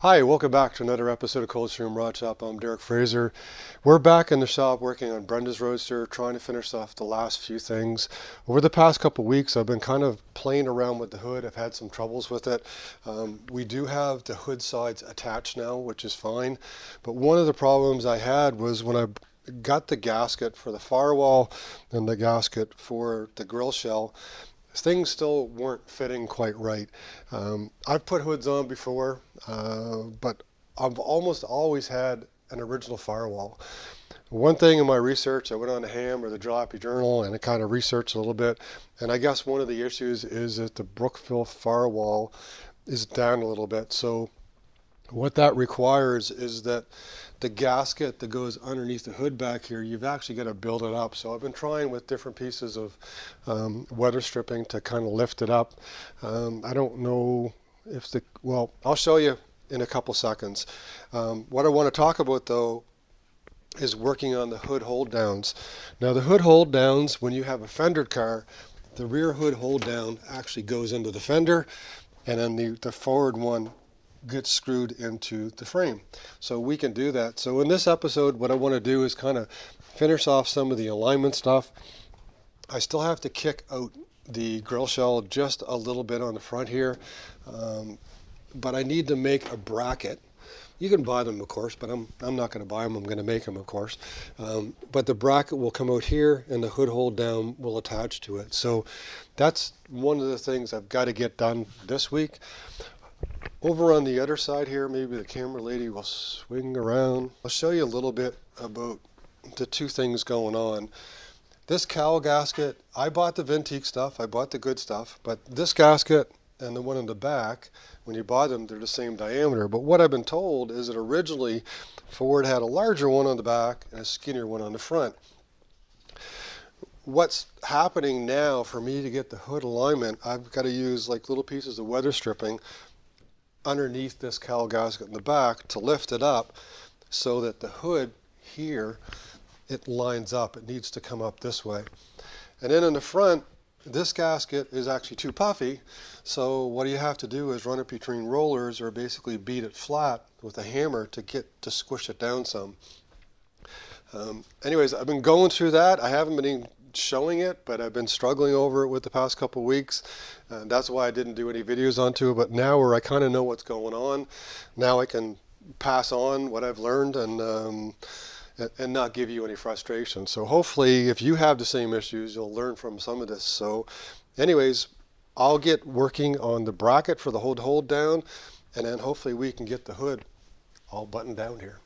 Hi, welcome back to another episode of Cold Stream Rod Shop. I'm Derek Fraser. We're back in the shop working on Brenda's Roadster, trying to finish off the last few things. Over the past couple weeks, I've been kind of playing around with the hood. I've had some troubles with it. We do have the hood sides attached now, which is fine. But one of the problems I had was when I got the gasket for the firewall and the gasket for the grill shell, things still weren't fitting quite right. I've put hoods on before, but I've almost always had an original firewall. One thing in my research, I went on the Ham or the Jalopy Journal and I kind of researched a little bit, and I guess one of the issues is that the Brookville firewall is down a little bit. So what that requires is that the gasket that goes underneath the hood back here, you've actually got to build it up. So I've been trying with different pieces of weather stripping to kind of lift it up. I don't know if well, I'll show you in a couple seconds. What I want to talk about though is working on the hood hold downs. Now the hood hold downs, when you have a fendered car, the rear hood hold down actually goes into the fender, and then the forward one gets screwed into the frame. So we can do that. So in this episode, what I want to do is kind of finish off some of the alignment stuff. I still have to kick out the grill shell just a little bit on the front here, but I need to make a bracket. You can buy them, of course, but I'm not going to buy them. I'm going to make them, of course. But the bracket will come out here, and the hood hold down will attach to it. So that's one of the things I've got to get done this week. Over on the other side here, maybe the camera lady will swing around. I'll show you a little bit about the two things going on. This cowl gasket, I bought the Vintique stuff, I bought the good stuff, but this gasket and the one in the back, when you buy them, they're the same diameter. But what I've been told is that originally Ford had a larger one on the back and a skinnier one on the front. What's happening now for me to get the hood alignment, I've got to use like little pieces of weather stripping underneath this cowl gasket in the back to lift it up so that the hood here, it lines up. It needs to come up this way. And then in the front, this gasket is actually too puffy, so what you have to do is run it between rollers or basically beat it flat with a hammer to squish it down some. Anyways, I've been going through that. I haven't been showing it, but I've been struggling over it with the past couple weeks. That's why I didn't do any videos onto it, but now where I kind of know what's going on, now I can pass on what I've learned and not give you any frustration. So hopefully if you have the same issues, you'll learn from some of this. So anyways, I'll get working on the bracket for the hold down, and then hopefully we can get the hood all buttoned down here.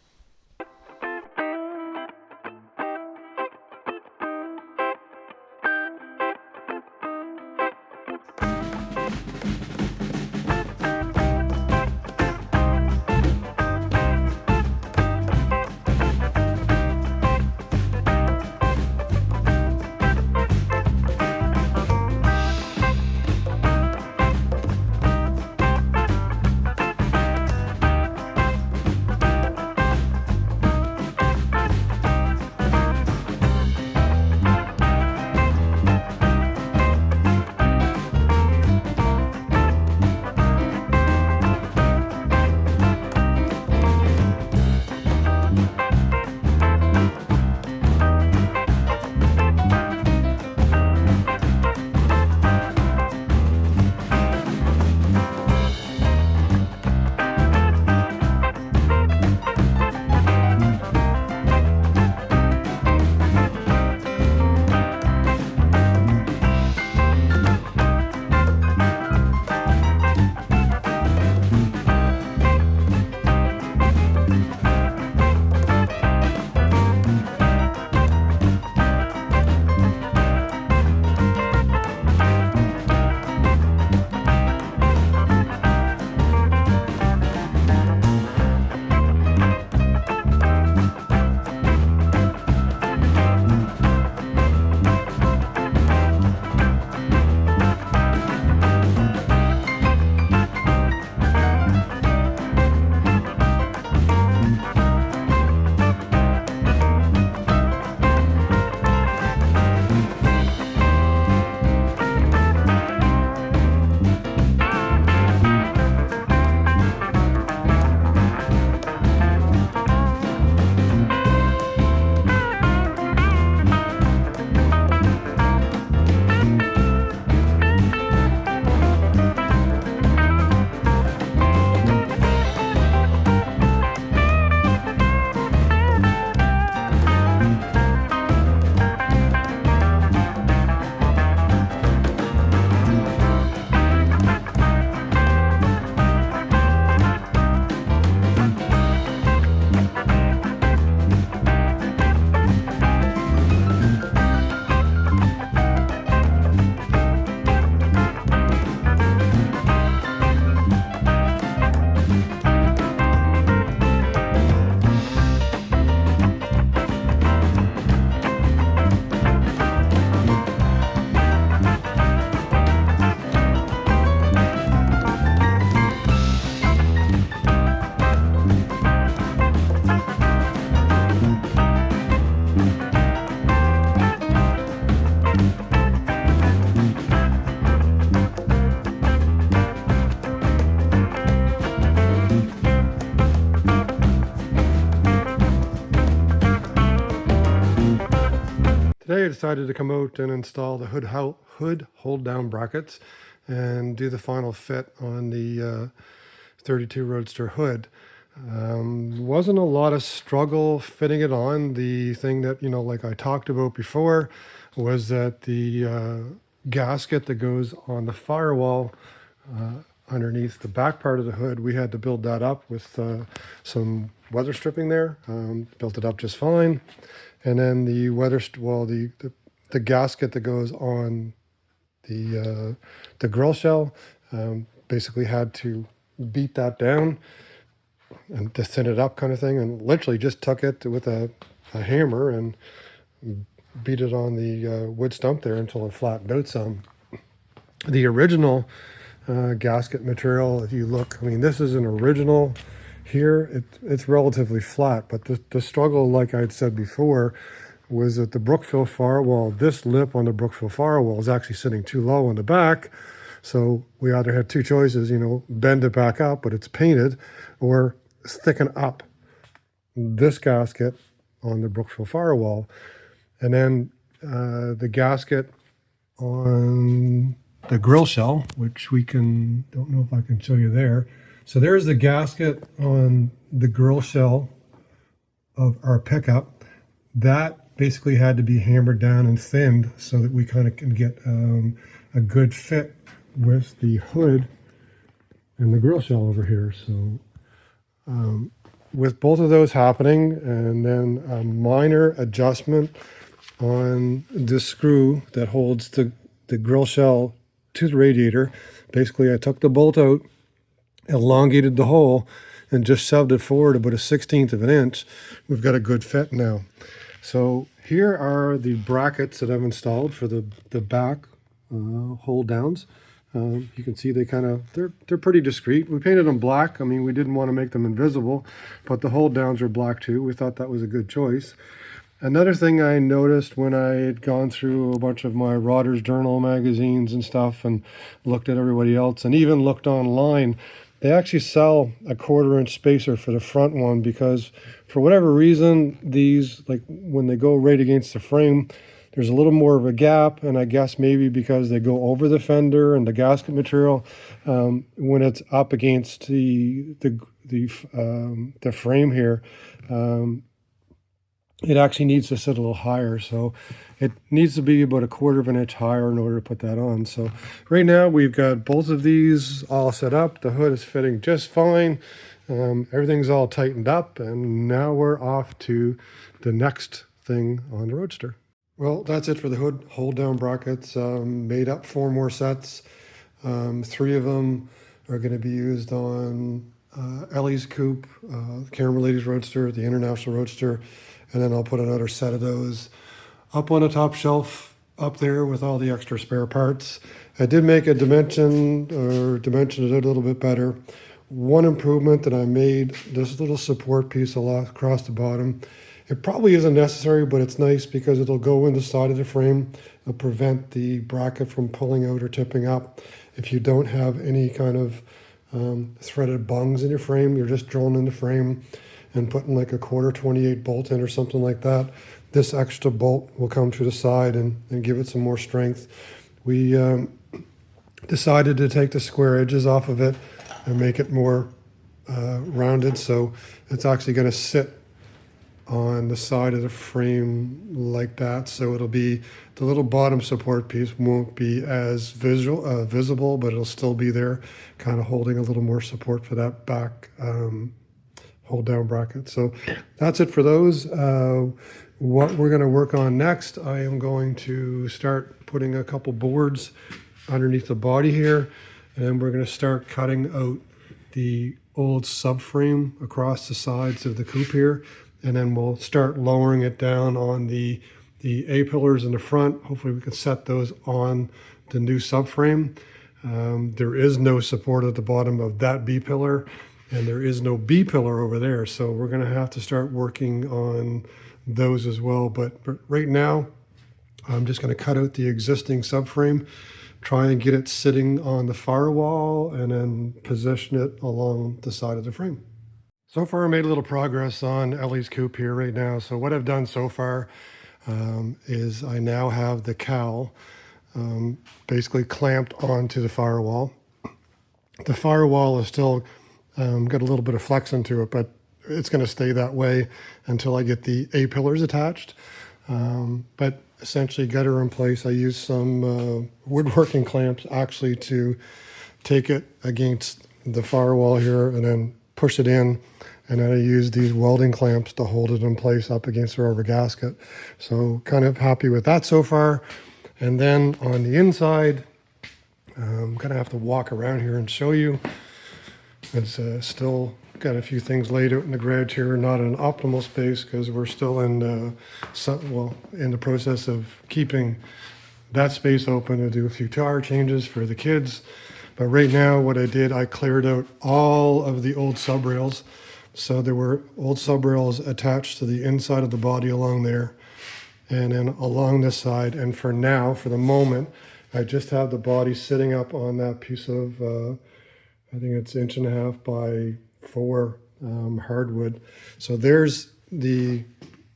decided to come out and install the hood hold down brackets and do the final fit on the 32 Roadster hood. Wasn't a lot of struggle fitting it on. The thing that, like I talked about before, was that the gasket that goes on the firewall underneath the back part of the hood, we had to build that up with some weather stripping there. Built it up just fine. And then the the gasket that goes on the grill shell, basically had to beat that down and to thin it up kind of thing, and literally just took it with a hammer and beat it on the wood stump there until it flattened out some. The original gasket material, if you look, I mean, this is an original here. It's relatively flat, but the struggle, like I'd said before, was that the Brookfield firewall, this lip on the Brookfield firewall is actually sitting too low on the back. So we either had two choices, bend it back up, but it's painted, or thicken up this gasket on the Brookfield firewall. And then the gasket on the grill shell, which don't know if I can show you there. So there's the gasket on the grill shell of our pickup. That basically had to be hammered down and thinned so that we kind of can get a good fit with the hood and the grill shell over here. So with both of those happening, and then a minor adjustment on this screw that holds the grill shell to the radiator. Basically, I took the bolt out, elongated the hole, and just shoved it forward about 1/16 of an inch. We've got a good fit now. So here are the brackets that I've installed for the back hold downs. You can see they're pretty discreet. We painted them black. I mean, we didn't want to make them invisible, but the hold downs are black too. We thought that was a good choice. Another thing I noticed when I had gone through a bunch of my Rotters Journal magazines and stuff and looked at everybody else and even looked online, they actually sell a 1/4 inch spacer for the front one, because for whatever reason, these, like when they go right against the frame, there's a little more of a gap, and I guess maybe because they go over the fender and the gasket material, when it's up against the frame here, it actually needs to sit a little higher. So it needs to be about 1/4 of an inch higher in order to put that on. So right now we've got both of these all set up. The hood is fitting just fine. Everything's all tightened up, and now we're off to the next thing on the Roadster. Well, that's it for the hood hold down brackets. Made up 4 more sets. 3 of them are going to be used on Ellies Coupe, Camera Ladies Roadster, the International Roadster, and then I'll put another set of those up on a top shelf up there with all the extra spare parts. I did make a dimension it a little bit better. One improvement that I made, this little support piece across the bottom. It probably isn't necessary, but it's nice because it'll go in the side of the frame. It'll prevent the bracket from pulling out or tipping up. If you don't have any kind of threaded bungs in your frame, you're just drilling in the frame and putting like a 1/4 28 bolt in or something like that. This extra bolt will come to the side and give it some more strength. We decided to take the square edges off of it and make it more rounded, so it's actually going to sit on the side of the frame like that. So it'll be, the little bottom support piece won't be as visible, but it'll still be there, kind of holding a little more support for that back hold down bracket. So that's it for those. What we're going to work on next, I am going to start putting a couple boards underneath the body here, and then we're going to start cutting out the old subframe across the sides of the coupe here, and then we'll start lowering it down on the A pillars in the front. Hopefully we can set those on the new subframe. There is no support at the bottom of that B pillar, and there is no B pillar over there, so we're going to have to start working on those as well. But right now I'm just going to cut out the existing subframe, try and get it sitting on the firewall, and then position it along the side of the frame. So far I made a little progress on Ellie's Coupe here right now. So what I've done so far, is I now have the cowl basically clamped onto the firewall. The firewall is still got a little bit of flex into it, but it's going to stay that way until I get the A-pillars attached. But essentially got her in place. I used some woodworking clamps actually to take it against the firewall here and then push it in. And then I used these welding clamps to hold it in place up against the rubber gasket. So kind of happy with that so far. And then on the inside, I'm gonna have to walk around here and show you. It's still got a few things laid out in the garage here, not an optimal space because we're still in the process of keeping that space open to do a few tire changes for the kids. But right now what I did, I cleared out all of the old sub rails. So there were old sub rails attached to the inside of the body along there and then along this side. And for now, for the moment, I just have the body sitting up on that piece of, I think it's 1.5 by 4 hardwood. So there's the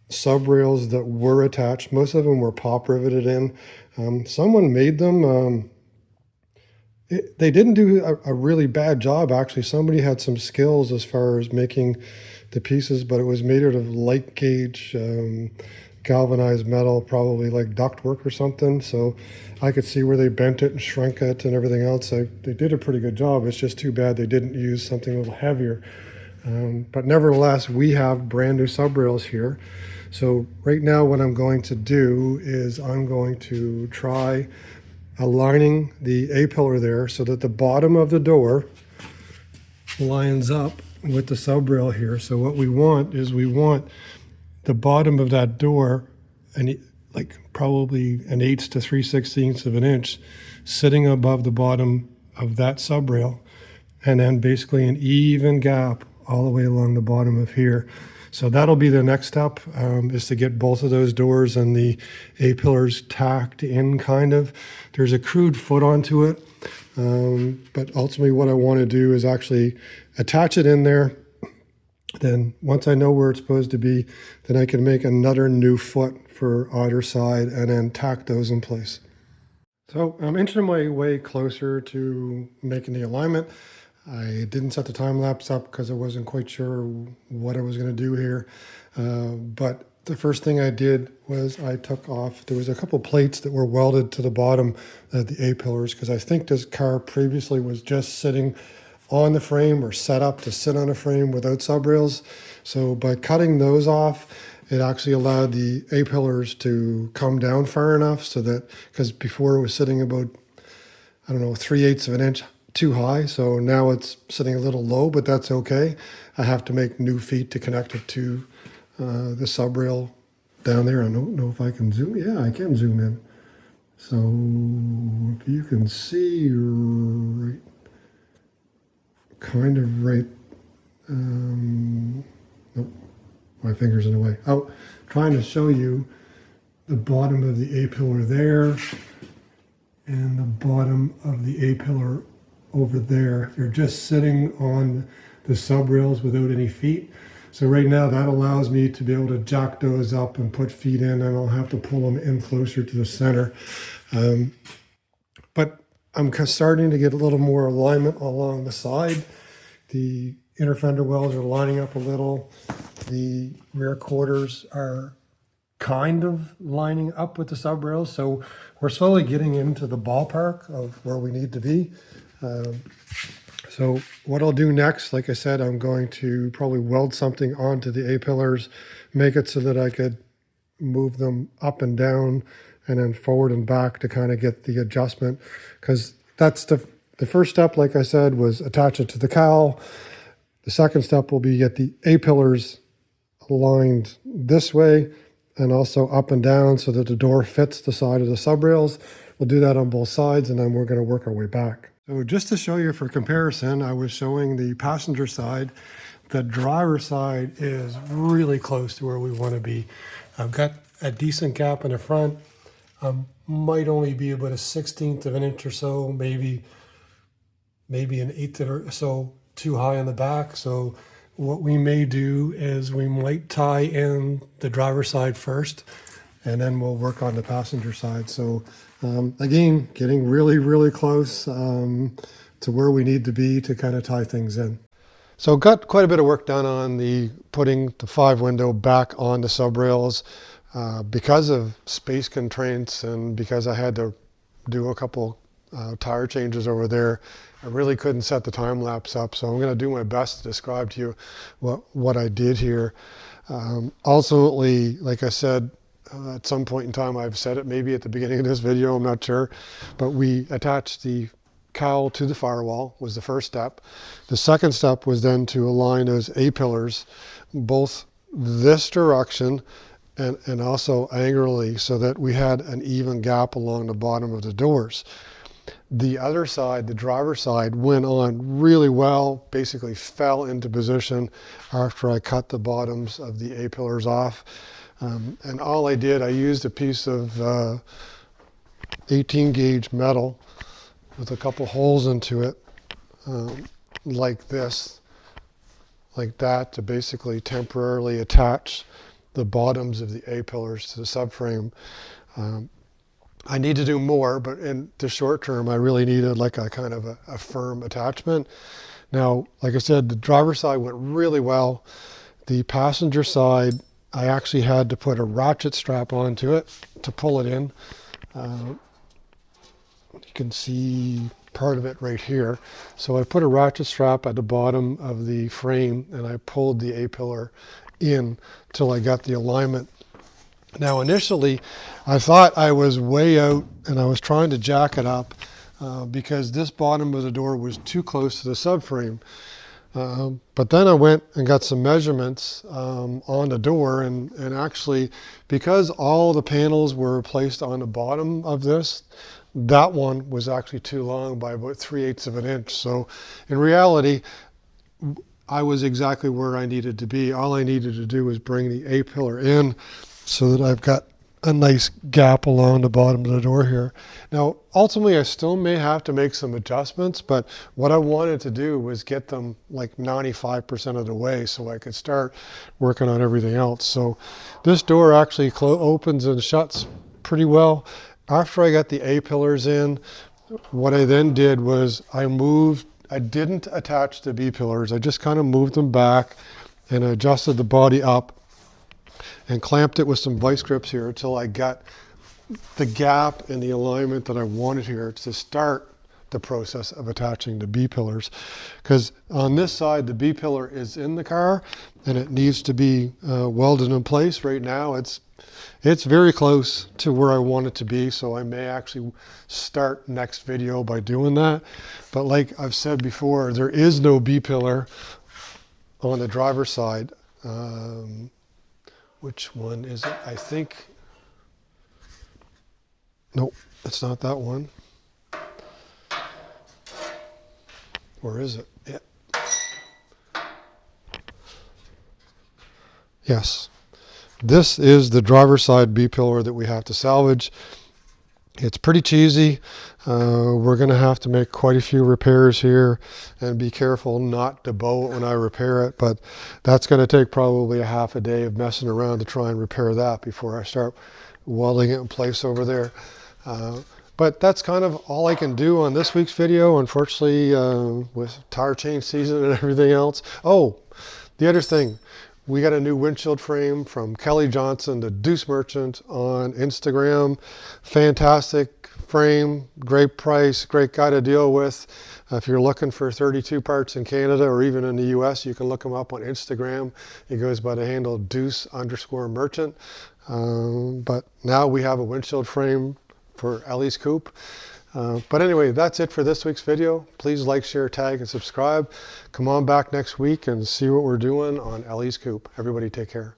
sub rails that were attached. Most of them were pop riveted in. Someone made them. They didn't do a really bad job, actually. Somebody had some skills as far as making the pieces, but it was made out of light gauge galvanized metal, probably like ductwork or something. So I could see where they bent it and shrunk it and everything else. They did a pretty good job. It's just too bad they didn't use something a little heavier. But nevertheless, we have brand new sub rails here. So right now what I'm going to do is I'm going to try aligning the A-pillar there so that the bottom of the door lines up with the sub rail here. So what we want is we want the bottom of that door, and like probably 1/8 to 3/16 of an inch, sitting above the bottom of that sub rail, and then basically an even gap all the way along the bottom of here. So that'll be the next step, is to get both of those doors and the A-pillars tacked in kind of. There's a crude foot onto it, but ultimately what I want to do is actually attach it in there. Then once I know where it's supposed to be, then I can make another new foot for either side and then tack those in place. So I'm inching my way closer to making the alignment. I didn't set the time lapse up because I wasn't quite sure what I was going to do here. But the first thing I did was I took off, there was a couple plates that were welded to the bottom of the A-pillars because I think this car previously was just sitting on the frame or set up to sit on a frame without sub rails. So by cutting those off, it actually allowed the A-pillars to come down far enough so that, because before it was sitting about, 3/8 of an inch too high. So now it's sitting a little low, but that's okay. I have to make new feet to connect it to the sub rail down there. I don't know if I can zoom. Yeah, I can zoom in. So if you can see right, kind of right, nope, my finger's in the way. Oh, trying to show you the bottom of the A-pillar there and the bottom of the A-pillar over there. They're just sitting on the sub rails without any feet. So right now that allows me to be able to jack those up and put feet in, and I'll have to pull them in closer to the center. But I'm starting to get a little more alignment along the side. The inner fender wells are lining up a little. The rear quarters are kind of lining up with the sub rails. So we're slowly getting into the ballpark of where we need to be. So what I'll do next, like I said, I'm going to probably weld something onto the A-pillars, make it so that I could move them up and down and then forward and back to kind of get the adjustment. Because that's the first step, like I said, was attach it to the cowl. The second step will be get the A-pillars aligned this way and also up and down so that the door fits the side of the sub rails. We'll do that on both sides, and then we're going to work our way back. So just to show you for comparison, I was showing the passenger side. The driver side is really close to where we want to be. I've got a decent gap in the front. Might only be about 1/16 of an inch or so, maybe an 1/8 or so too high on the back. So what we may do is we might tie in the driver's side first and then we'll work on the passenger side. So again, getting really, really close to where we need to be to kind of tie things in. So got quite a bit of work done on the putting the 5-window back on the sub rails because of space constraints and because I had to do a couple tire changes over there. I really couldn't set the time lapse up, so I'm going to do my best to describe to you what I did here. Ultimately, like I said, at some point in time, I've said it maybe at the beginning of this video, I'm not sure, but we attached the cowl to the firewall was the first step. The second step was then to align those A-pillars both this direction and also angrily so that we had an even gap along the bottom of the doors. The other side, the driver's side, went on really well, basically fell into position after I cut the bottoms of the A-pillars off. And all I did, I used a piece of 18 gauge metal with a couple holes into it, like this, like that, to basically temporarily attach the bottoms of the A-pillars to the subframe. I need to do more, but in the short term, I really needed like a kind of a firm attachment. Now, like I said, the driver's side went really well. The passenger side, I actually had to put a ratchet strap onto it to pull it in. You can see part of it right here. So I put a ratchet strap at the bottom of the frame and I pulled the A-pillar in till I got the alignment. Now initially I thought I was way out and I was trying to jack it up because this bottom of the door was too close to the subframe. But then I went and got some measurements on the door and actually, because all the panels were placed on the bottom of this, that one was actually too long by about 3/8 of an inch. So in reality, I was exactly where I needed to be. All I needed to do was bring the A-pillar in so that I've got a nice gap along the bottom of the door here. Now, ultimately, I still may have to make some adjustments, but what I wanted to do was get them like 95% of the way so I could start working on everything else. So this door actually opens and shuts pretty well. After I got the A-pillars in, what I then did was I didn't attach the B-pillars. I just kind of moved them back and I adjusted the body up and clamped it with some vice grips here until I got the gap in the alignment that I wanted here to start the process of attaching the B-pillars. Because on this side, the B-pillar is in the car and it needs to be welded in place. Right now, it's very close to where I want it to be, so I may actually start next video by doing that. But like I've said before, there is no B-pillar on the driver's side. Which one is it? I think, nope, it's not that one. Or is it? Yeah. Yes. This is the driver's side B-pillar that we have to salvage. It's pretty cheesy. We're going to have to make quite a few repairs here and be careful not to bow it when I repair it, but that's going to take probably a half a day of messing around to try and repair that before I start welding it in place over there. But that's kind of all I can do on this week's video, unfortunately, with tire change season and everything else. Oh, the other thing. We got a new windshield frame from Kelly Johnson, the Deuce Merchant on Instagram. Fantastic frame, great price, great guy to deal with. If you're looking for 32 parts in Canada or even in the US, you can look him up on Instagram. He goes by the handle Deuce_Merchant. But now we have a windshield frame for Ellies Coupe. But anyway, that's it for this week's video. Please like, share, tag, and subscribe. Come on back next week and see what we're doing on Ellies Coupe. Everybody take care.